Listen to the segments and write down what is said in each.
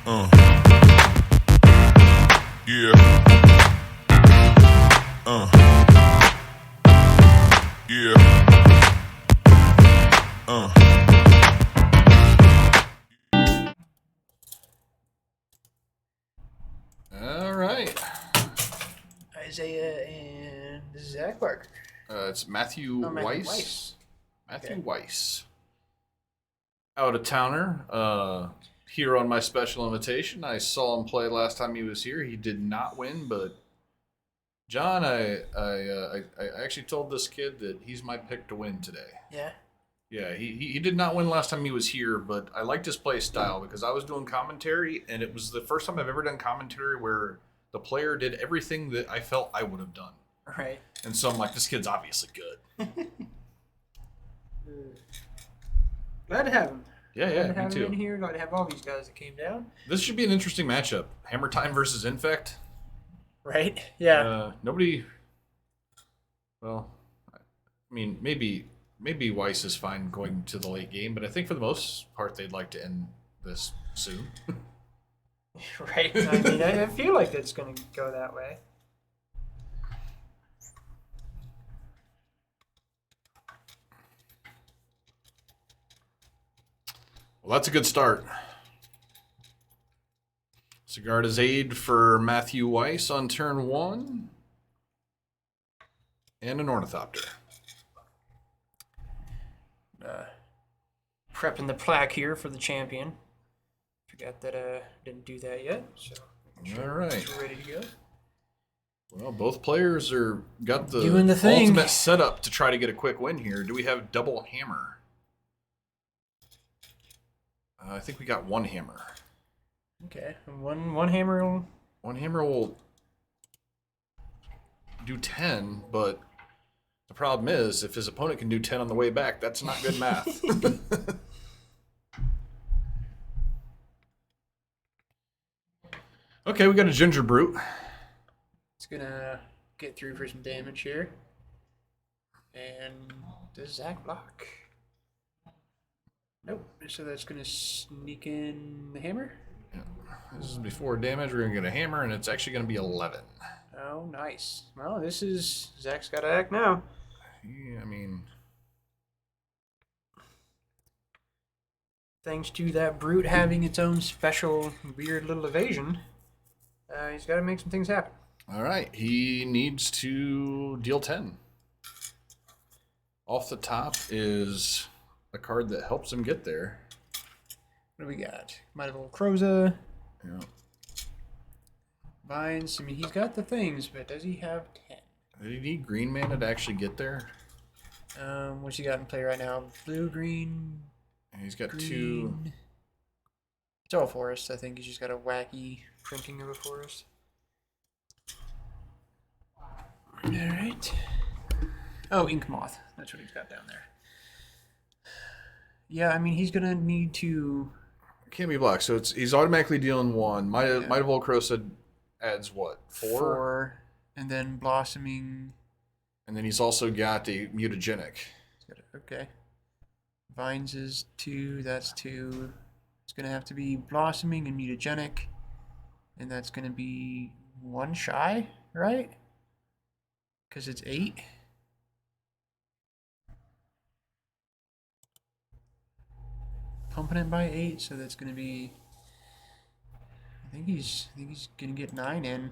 Uh, yeah. Yeah. All right. Isaiah and Zach Barker. It's Matthew Matthew Weiss. Weiss. Matthew Okay. Weiss. Out of towner. Here on my special invitation. I saw him play last time he was here. He did not win, but John, I actually told this kid that he's my pick to win today. Yeah. Yeah, he did not win last time he was here, but I liked his play style because I was doing commentary, and it was the first time I've ever done commentary where the player did everything that I felt I would have done. Right. And so I'm like, this kid's obviously good. Glad to have him. Yeah, Glad to me have too. him in here. Glad to have all these guys that came down. This should be an interesting matchup. Hammertime versus Infect. Right. Yeah. Nobody. Well, I mean, maybe Weiss is fine going to the late game, but I think for the most part they'd like to end this soon. Right. I mean, I feel like it's going to go that way. Well, that's a good start. Cigar to aid for Matthew Weiss on turn 1. And an Ornithopter. Prepping the plaque here for the champion. Forgot that I didn't do that yet. So All right. it's ready to go. Well, both players are got the Doing the thing. ultimate setup to try to get a quick win here. Do we have double hammer? I think we got one hammer. Okay. One hammer. One hammer will do 10, but the problem is if his opponent can do 10 on the way back, that's not good math. Okay, we got a Ginger Brute. It's gonna get through for some damage here. And does Zach block? Nope. So that's gonna sneak in the hammer. Yeah. This is before damage. We're going to get a hammer, and it's actually going to be 11. Oh, nice. Well, this is Zach's got to act now. Yeah, I mean, Thanks to that brute having its own special weird little evasion, he's got to make some things happen. all right. He needs to deal 10. Off the top is a card that helps him get there. What do we got? Mighty Croza, Yeah. Vines. I mean, he's got the things, but does he have 10? Did he need green mana to actually get there? What's he got in play right now? Blue, green, He's got green. 2. It's all forest. I think he's just got a wacky printing of a forest. All right. Oh, Ink Moth. That's what he's got down there. Yeah, I mean, he's going to need to... Can't be blocked, so he's automatically dealing 1. Might Yeah. have Volcrosa adds what? 4? 4, and then Blossoming. And then he's also got a mutagenic. Okay. Vines is 2, that's 2. It's going to have to be Blossoming and Mutagenic. And that's going to be 1 shy, right? Because it's 8. Pumping it by 8, so that's going to be... I think he's going to get 9 in.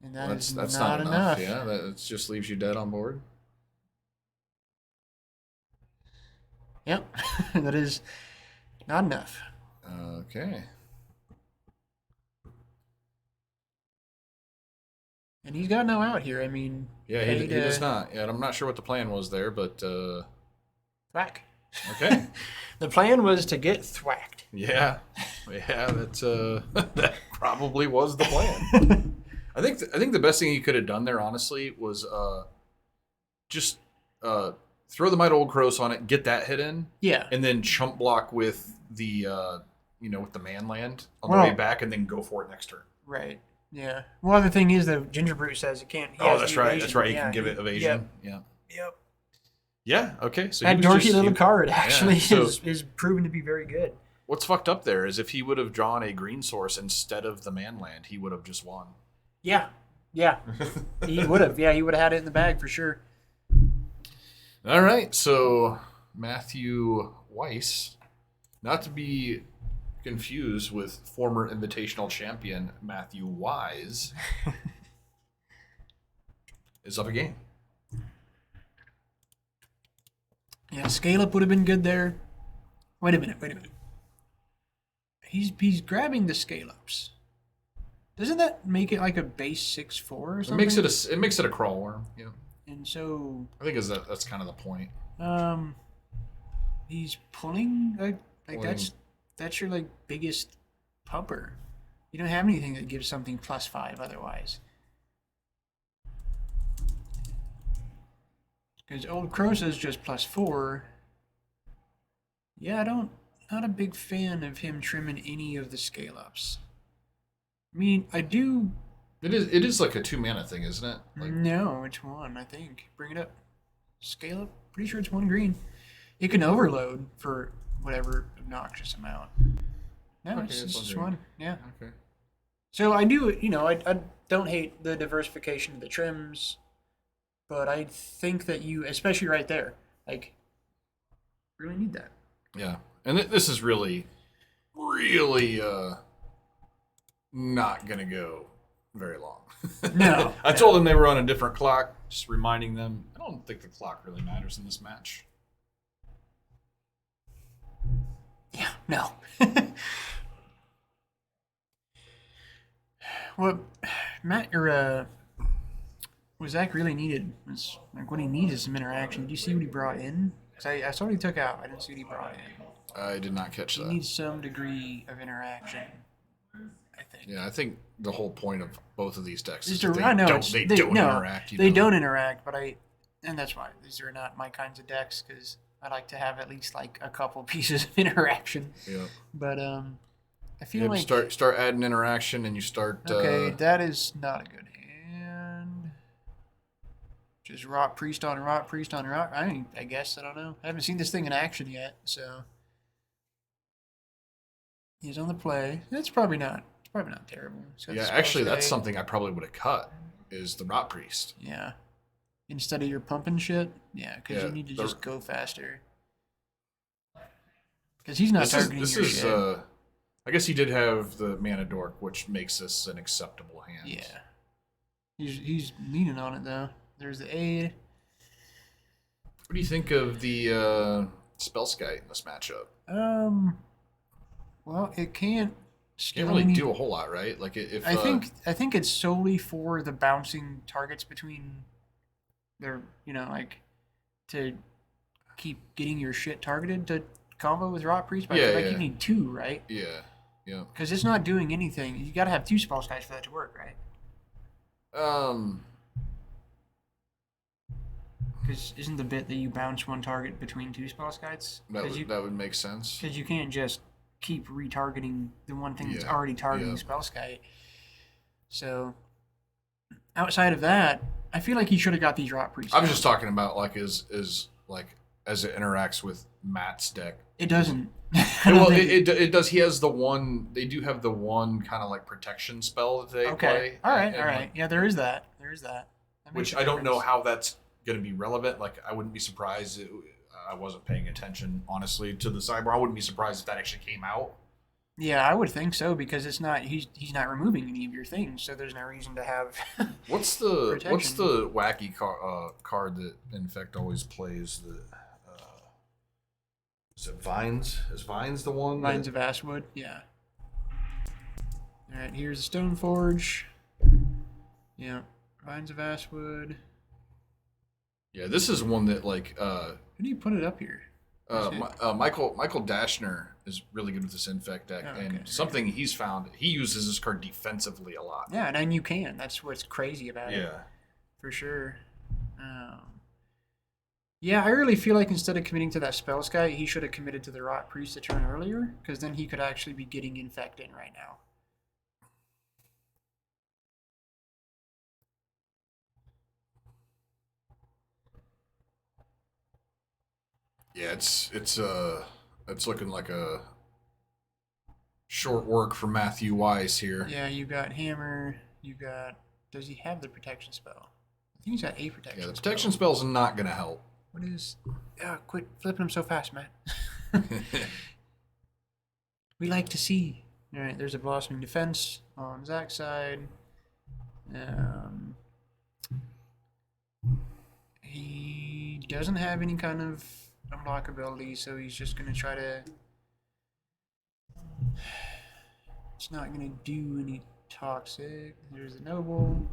And That's that's not enough. enough. Yeah, that just leaves you dead on board. Yep, that is not enough. Okay. And he's got no out here. I mean, Yeah, he does not. Yeah, I'm not sure what the plan was there, but Thwack. okay. The plan was to get thwacked. Yeah, that's that probably was the plan. I think the best thing he could have done there, honestly, was just throw the Might Old Crows on it, get that hit in, Yeah. and then chump block with the with the man land on the Well- way back, and then go for it next turn. Right. Yeah. Well, the thing is, the Ginger Brute says it can't. He Oh, has that's the right. evasion. That's right. You Yeah, can give it evasion. Yep. Yeah. Yep. Yeah. Okay. So That he was dorky little card actually so- is proven to be very good. what's fucked up there is if he would have drawn a green source instead of the man land, he would have just won. Yeah. He would have. Yeah, he would have had it in the bag for sure. All right, so Matthew Weiss, not to be confused with former Invitational champion Matthew Wise, is up again. Yeah, scale up would have been good there. Wait a minute. He's grabbing the scale ups. Doesn't that make it like a base 6/4 or something? It makes it a crawl worm. Yeah. And so I think that's kind of the point. he's pulling like Pulling. that's your like biggest pumper. You don't have anything that gives something +5 otherwise. Because old Crow says just +4. Yeah, not a big fan of him trimming any of the scale ups. I mean, I do. It is like a 2 mana thing, isn't it? Like, No, it's 1, I think. Bring it up. Scale up. Pretty sure it's 1 green. It can overload for whatever obnoxious amount. No, Okay, it's it's just one 1. Yeah. okay. So I do, I don't hate the diversification of the trims, but I think that you, especially right there, like, really need that. Yeah, and this is really not gonna go very long. No. I told them they were on a different clock, just reminding them. I don't think the clock really matters in this match. Yeah, no. What what Zach really needed was, like, what he needs is some interaction. Did you see what he brought in? 'Cause I saw what he took out. I didn't see what he brought in. I did not catch He that. needs some degree of interaction, I think. Yeah, I think the whole point of both of these decks is Just that I know they don't no, interact. They don't interact, but and that's why these are not my kinds of decks, because I like to have at least like a couple pieces of interaction. Yeah. But I feel You like start adding interaction, and you start. okay, that is not a good hand. Just rock priest on rock priest on rock. I guess I don't know. I haven't seen this thing in action yet, so he's on the play. It's probably not terrible. He's got the Yeah, spell actually, that's stay. something I probably would have cut. Is the Rot Priest. Yeah. Instead of your pumping shit, yeah, because Yeah, you need to the- just go faster. Because he's not targeting your shit. I guess he did have the Mana Dork, which makes this an acceptable hand. Yeah. He's leaning on it though. There's the aid. What do you think of the Spellskite in this matchup? Well, it can't. Can't really do a whole lot, right? Like if I think it's solely for the bouncing targets between their, like, to keep getting your shit targeted to combo with Rot Priest. But I feel like you need 2, right? Yeah. Because it's not doing anything. You got to have 2 spell skies for that to work, right? Because isn't the bit that you bounce one target between 2 spell skies? That would make sense. Because you can't just keep retargeting the one thing that's Yeah, already targeting yeah. spell sky. So outside of that, I feel like he should have got these Rot Priests. I was just talking about like as it interacts with Matt's deck. It doesn't. Well, it does. He has the one. They do have the one kind of like protection spell that they Okay. play. All right. and, All right. like, Yeah, there is that. That makes which a I don't know difference. how that's going to be relevant. Like, I wouldn't be surprised. I wasn't paying attention, honestly, to the sidebar. I wouldn't be surprised if that actually came out. Yeah, I would think so, because it's not. He's not removing any of your things, so there's no reason to have. What's the Protection. wacky card that Infect always plays? Is it Vines? Is Vines the one? Vines of Ashwood, yeah. All right, here's the Stoneforge. Yeah, Vines of Ashwood. Yeah, this is one that like Who do you put it up here? Michael Dashner is really good with this Infect deck, Oh, and okay. something he's found, he uses this card defensively a lot. Yeah, and you can. That's what's crazy about it. Yeah. For sure. Yeah, I really feel like instead of committing to that Spells guy, he should have committed to the Rot Priest a turn earlier, because then he could actually be getting Infect in right now. Yeah, it's looking like a short work for Matthew Wise here. Yeah, you got hammer. You got. Does he have the protection spell? I think he's got a protection. Yeah, the protection spell's not gonna help. What is? Quit flipping him so fast, Matt. We like to see. All right, there's a blossoming defense on Zach's side. He doesn't have any kind of unblock ability, so he's just gonna try to. It's not gonna do any toxic. There's the noble.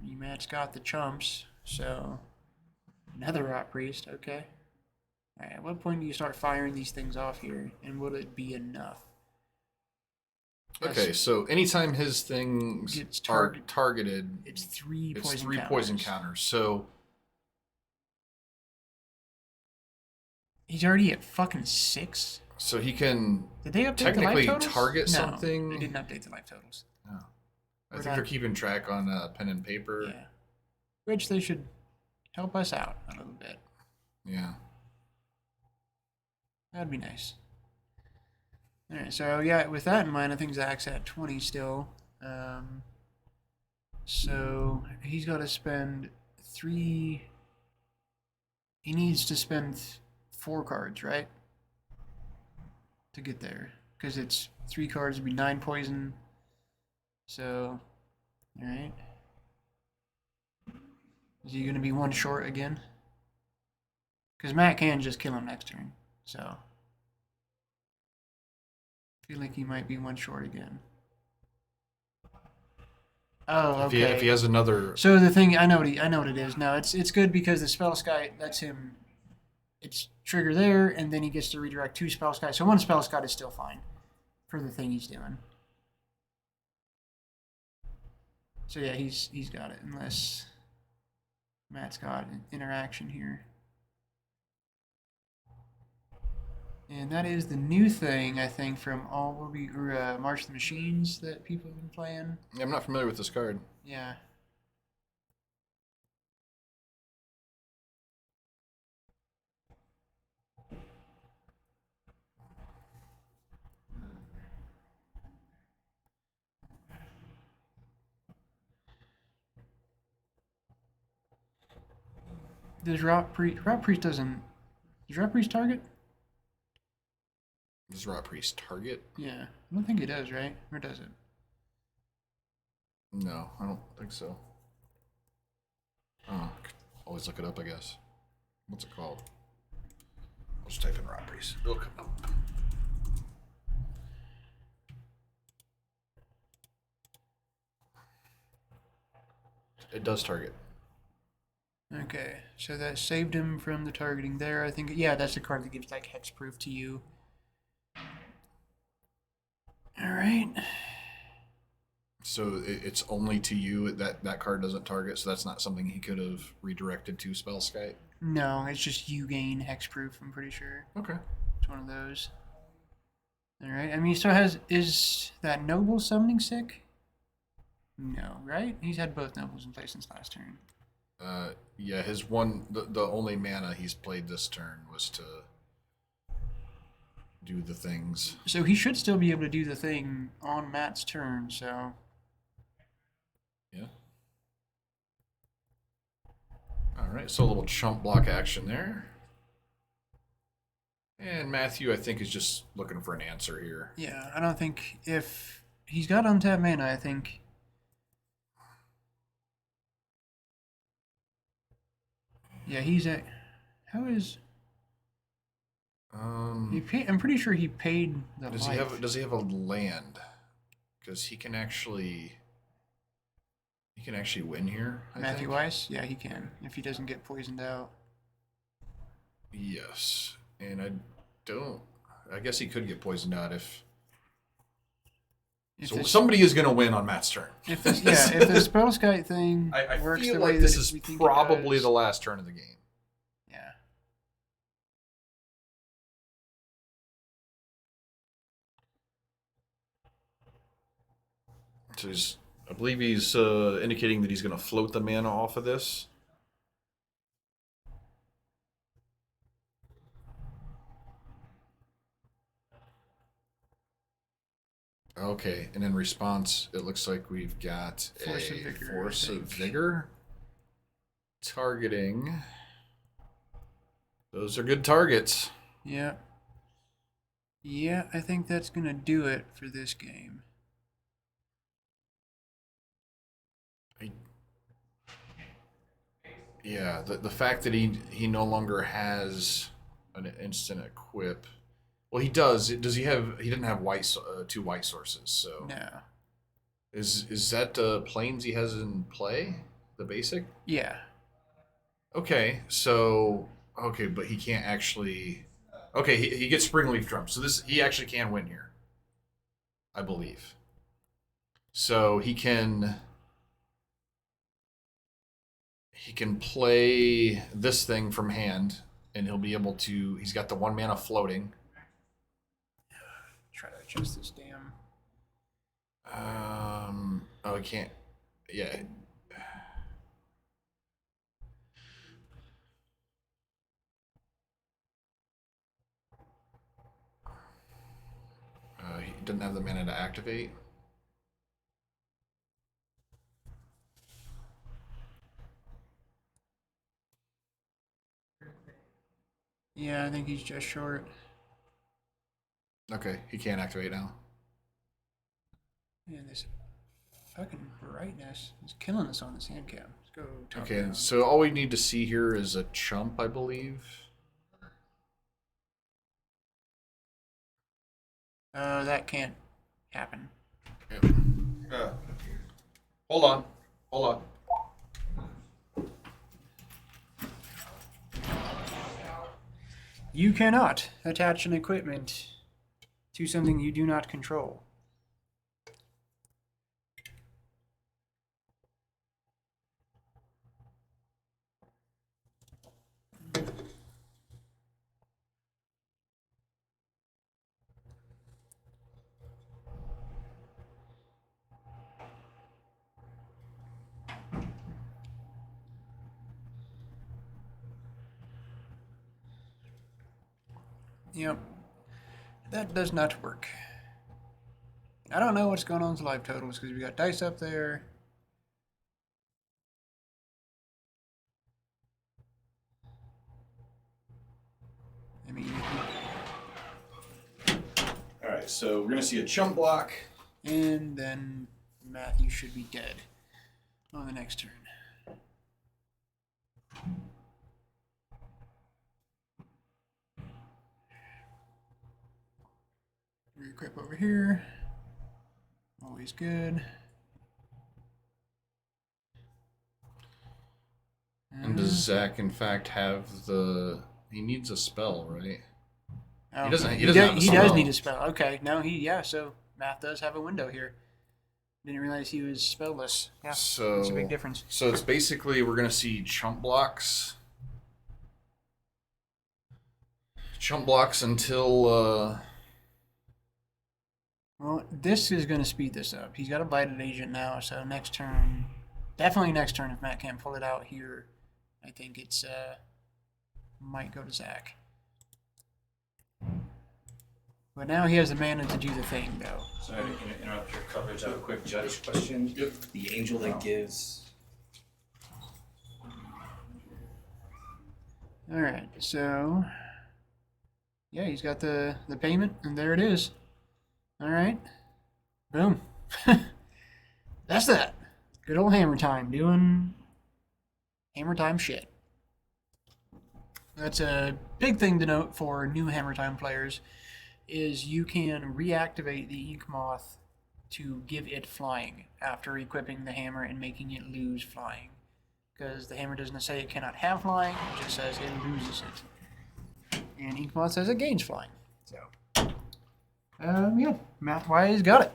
Matt's got the chumps, so another rot priest. Okay. All right. At what point do you start firing these things off here, and will it be enough? Okay, so anytime his things are targeted, it's three poison counters. So he's already at fucking 6. So he can Did they update technically the life totals? target No, something. they didn't update the life totals. No. I think they're keeping track on pen and paper. Yeah. Which they should help us out a little bit. Yeah. That'd be nice. Alright, so yeah, with that in mind, I think Zach's at 20 still. So he's got to spend 3. He needs to spend 4 cards, right? To get there. Because it's 3 cards would be 9 poison. So, alright. Is he going to be 1 short again? Because Matt can just kill him next turn. So, I feel like he might be 1 short again. Oh, okay. If he has another. So the thing, I know what it is. No, it's good because the spell sky lets him. It's trigger there, and then he gets to redirect 2 spell sky. So 1 spell sky is still fine for the thing he's doing. So yeah, he's got it unless Matt's got an interaction here. And that is the new thing, I think, from March of the Machines that people have been playing. Yeah, I'm not familiar with this card. Yeah. Does Rot Priest doesn't... Does Rot Priest target? Does Rot Priest target? Yeah. I don't think it does, right? Or does it? No, I don't think so. Oh, always look it up, I guess. What's it called? I'll just type in Rot Priest. It'll come up. It does target. Okay, so that saved him from the targeting there. I think, yeah, that's the card that gives like hexproof to you. All right. So it's only to you that card doesn't target. So that's not something he could have redirected to Spellskite. No, it's just you gain hexproof. I'm pretty sure. Okay. It's one of those. All right. I mean, he still has. Is that noble summoning sick? No, right? He's had both nobles in place since last turn. Yeah, his one, the only mana he's played this turn was to do the things. So he should still be able to do the thing on Matt's turn, so. Yeah. Alright, so a little chump block action there. And Matthew, I think, is just looking for an answer here. Yeah, I don't think if he's got untapped mana, I think. Yeah, he's at. How is? I'm pretty sure he paid the. Does he have a land? Because he can actually win here. Matthew Weiss, yeah, he can if he doesn't get poisoned out. Yes, and I guess he could get poisoned out if so somebody is going to win on Matt's turn. If the Spellskite thing works feel the like way this that is we think probably it does. the last turn of the game. Yeah. So I believe he's indicating that he's going to float the mana off of this. Okay, and in response, it looks like we've got Force a of Vigor, Force I of think. Vigor. Targeting. Those are good targets. Yeah. Yeah, I think that's going to do it for this game. Yeah, the fact that he no longer has an instant equip. Well, he does. Does he have? He didn't have two white sources. So No. is that planes he has in play? The basic. Yeah. Okay, so okay, but he can't actually. Okay, he gets Springleaf Drum, so this he actually can win here, I believe. So he can play this thing from hand, and he'll be able to. He's got the 1 mana floating. Try to adjust this damn. Oh, he can't. Yeah. He doesn't have the mana to activate. Yeah, I think he's just short. Okay, he can't activate now. Man, this fucking brightness is killing us on this hand cam. Let's go top Okay, down. so all we need to see here is a chump, I believe. That can't happen. Hold on. Hold on. You cannot attach an equipment to something you do not control. Yep. That does not work. I don't know what's going on with live totals because we got dice up there. I mean, All right, so we're gonna see a chump block. and then Matthew should be dead on the next turn. Re-equip over here. Always good. And does Zach, in fact, have the? He needs a spell, right? Oh, He doesn't have a He does spell. need a spell. Okay, no, so Math does have a window here. Didn't realize he was spellless. Yeah, So that's a big difference. So it's basically we're gonna see chump blocks. Chump blocks until. Well, this is going to speed this up. He's got a blighted agent now, so next turn, definitely next turn, if Matt can't pull it out here, I think it's might go to Zach. But now he has the mana to do the thing, though. Sorry to interrupt your coverage. I have a quick judge question. Yep. The angel that gives. All right, so yeah, he's got the payment, and there it is. All right, boom. That's that. Good old Hammertime doing Hammertime shit. That's a big thing to note for new Hammertime players. Is you can reactivate the Ink Moth to give it flying after equipping the hammer and making it lose flying. Because the hammer doesn't say it cannot have flying, it just says it loses it. And Ink Moth says it gains flying. So, yeah, Matt Wise got it.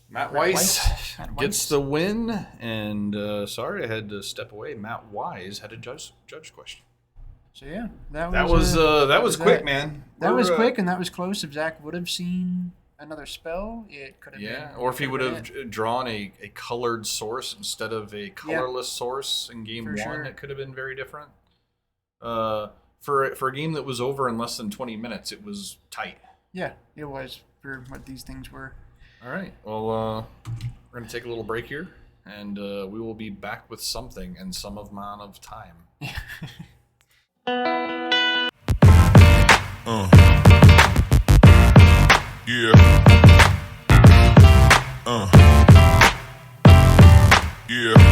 Matt Weiss Matt gets Weiss. the win, and sorry I had to step away. Matt Wise had a judge question. So yeah, That was quick, that. man. That was We're, quick, and that was close. If Zach would have seen another spell, it could have Yeah, been. or if he would been have it. drawn a colored source instead of a colorless source in game For one, sure. it could have been very different. For a game that was over in less than 20 minutes, it was tight. Yeah, it was for what these things were. All right. Well, we're going to take a little break here, and we will be back with something in some amount of time. Yeah. Yeah.